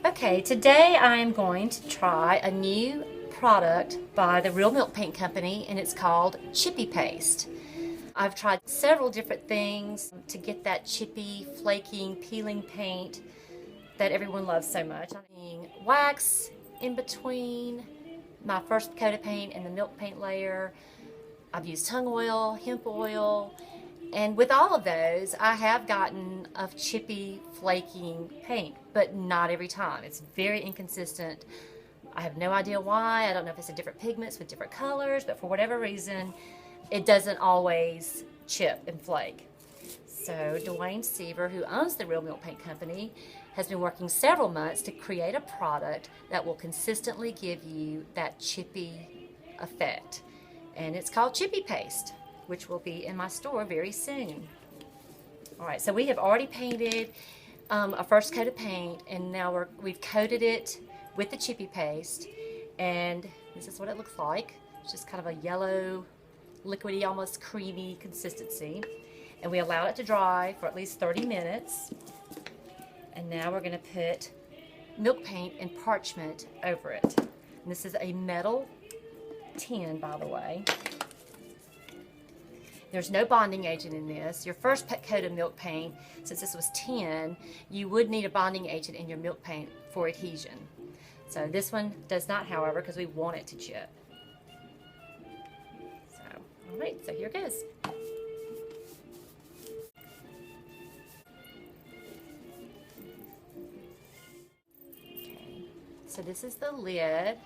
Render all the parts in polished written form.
Okay, today I am going to try a new product by the Real Milk Paint Company, and it's called Chippy Paste. I've tried several different things to get that chippy, flaking, peeling paint that everyone loves so much. I'm using wax in between my first coat of paint and the milk paint layer. I've used tung oil, hemp oil, and with all of those, I have gotten a chippy, flaking paint, but not every time. It's very inconsistent. I have no idea why. I don't know if it's in different pigments with different colors, but for whatever reason, it doesn't always chip and flake. So Dwayne Seaver, who owns the Real Milk Paint Company, has been working several months to create a product that will consistently give you that chippy effect. And it's called Chippy Paste, which will be in my store very soon. All right, so we have already painted a first coat of paint, and now we've coated it with the Chippy Paste, and this is what it looks like. It's just kind of a yellow, liquidy, almost creamy consistency. And we allowed it to dry for at least 30 minutes. And now we're gonna put milk paint and parchment over it. And this is a metal tin, by the way. There's no bonding agent in this. Your first coat of milk paint, since this was tin, you would need a bonding agent in your milk paint for adhesion. So this one does not, however, because we want it to chip. So, all right, so here it goes. Okay, so this is the lid.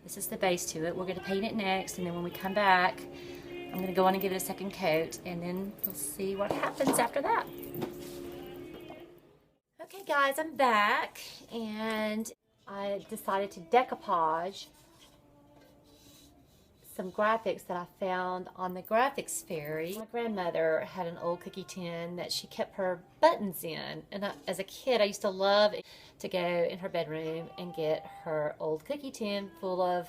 This is the base to it. We're going to paint it next, and then when we come back, I'm going to go on and give it a second coat, and then we'll see what happens after that. Okay guys, I'm back, and I decided to decoupage some graphics that I found on the Graphics Fairy. My grandmother had an old cookie tin that she kept her buttons in, and as a kid I used to love to go in her bedroom and get her old cookie tin full of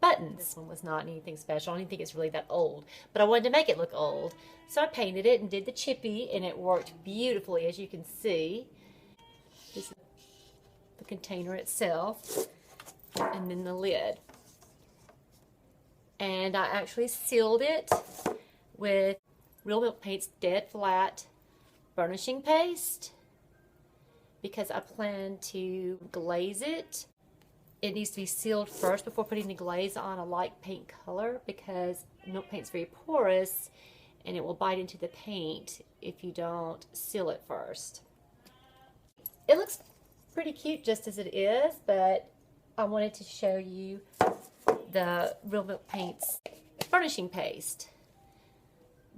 buttons. This one was not anything special. I don't even think it's really that old, but I wanted to make it look old, so I painted it and did the chippy, and it worked beautifully, as you can see. This is the container itself, and then the lid. And I actually sealed it with Real Milk Paint's Dead Flat burnishing paste because I plan to glaze it. It needs to be sealed first before putting the glaze on a light paint color because milk paint's very porous and it will bite into the paint if you don't seal it first. It looks pretty cute just as it is, but I wanted to show you the Real Milk Paint's burnishing paste.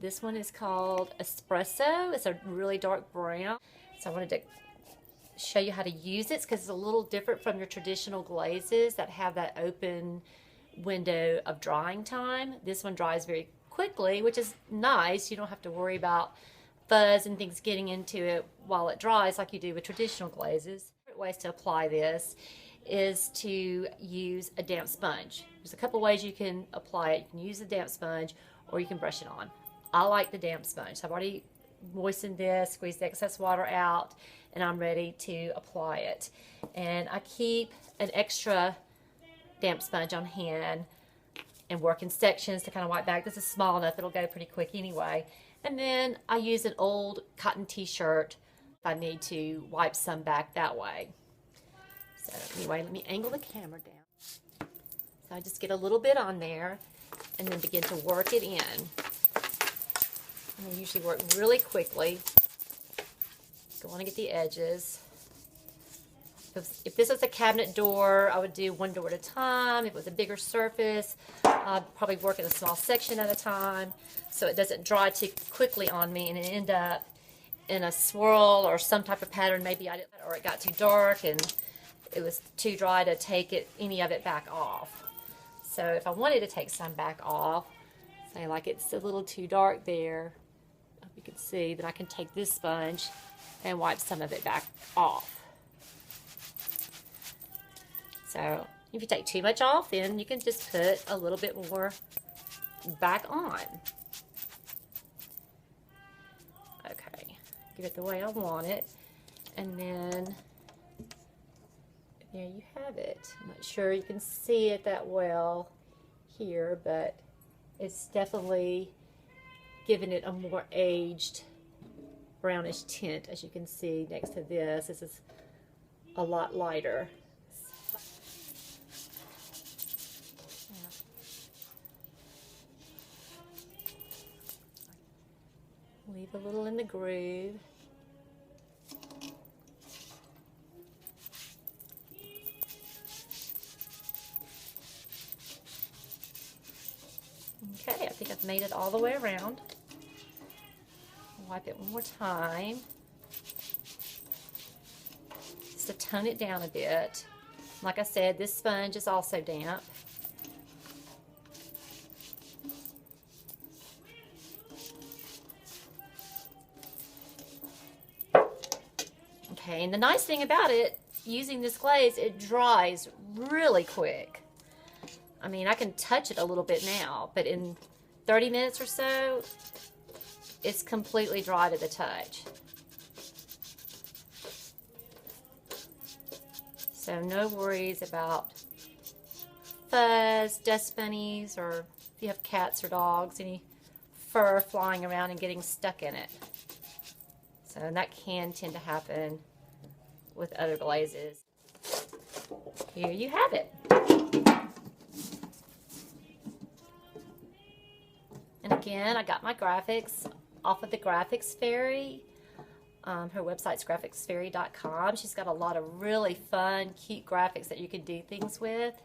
This one is called Espresso. It's a really dark brown. So I wanted to show you how to use it because it's a little different from your traditional glazes that have that open window of drying time. This one dries very quickly, which is nice. You don't have to worry about fuzz and things getting into it while it dries like you do with traditional glazes. Ways to apply this is to use a damp sponge. There's a couple ways you can apply it. You can use a damp sponge or you can brush it on. I like the damp sponge. So I've already moistened this, squeezed the excess water out, and I'm ready to apply it. And I keep an extra damp sponge on hand and work in sections to kind of wipe back. This is small enough, it'll go pretty quick anyway. And then I use an old cotton t-shirt if I need to wipe some back that way. So anyway, let me angle the camera down. So I just get a little bit on there and then begin to work it in. And I usually work really quickly. Go on and get the edges. If this was a cabinet door, I would do one door at a time. If it was a bigger surface, I'd probably work in a small section at a time so it doesn't dry too quickly on me and it end up in a swirl or some type of pattern. Maybe I didn't, or it got too dark and it was too dry to take any of it back off. So if I wanted to take some back off, say like it's a little too dark there, I hope you can see that I can take this sponge and wipe some of it back off. So If you take too much off, then you can just put a little bit more back on. Okay, get it the way I want it. And then there you have it. I'm not sure you can see it that well here, but it's definitely giving it a more aged brownish tint. As you can see next to this is a lot lighter. Leave a little in the groove. Okay, I think I've made it all the way around. Wipe it one more time, just to tone it down a bit. Like I said, this sponge is also damp. Okay, and the nice thing about it, using this glaze, it dries really quick. I mean, I can touch it a little bit now, but in 30 minutes or so, it's completely dry to the touch. So no worries about fuzz, dust bunnies, or if you have cats or dogs, any fur flying around and getting stuck in it. So that can tend to happen with other glazes. Here you have it. And again, I got my graphics off of the Graphics Fairy. Her website's graphicsfairy.com. She's got a lot of really fun, cute graphics that you can do things with.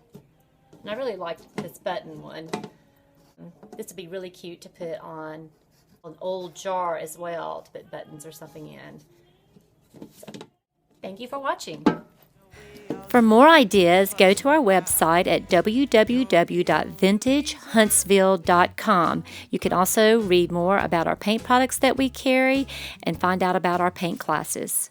And I really like this button one. This would be really cute to put on an old jar as well, to put buttons or something in. So, thank you for watching. For more ideas, go to our website at www.vintagehuntsville.com. You can also read more about our paint products that we carry and find out about our paint classes.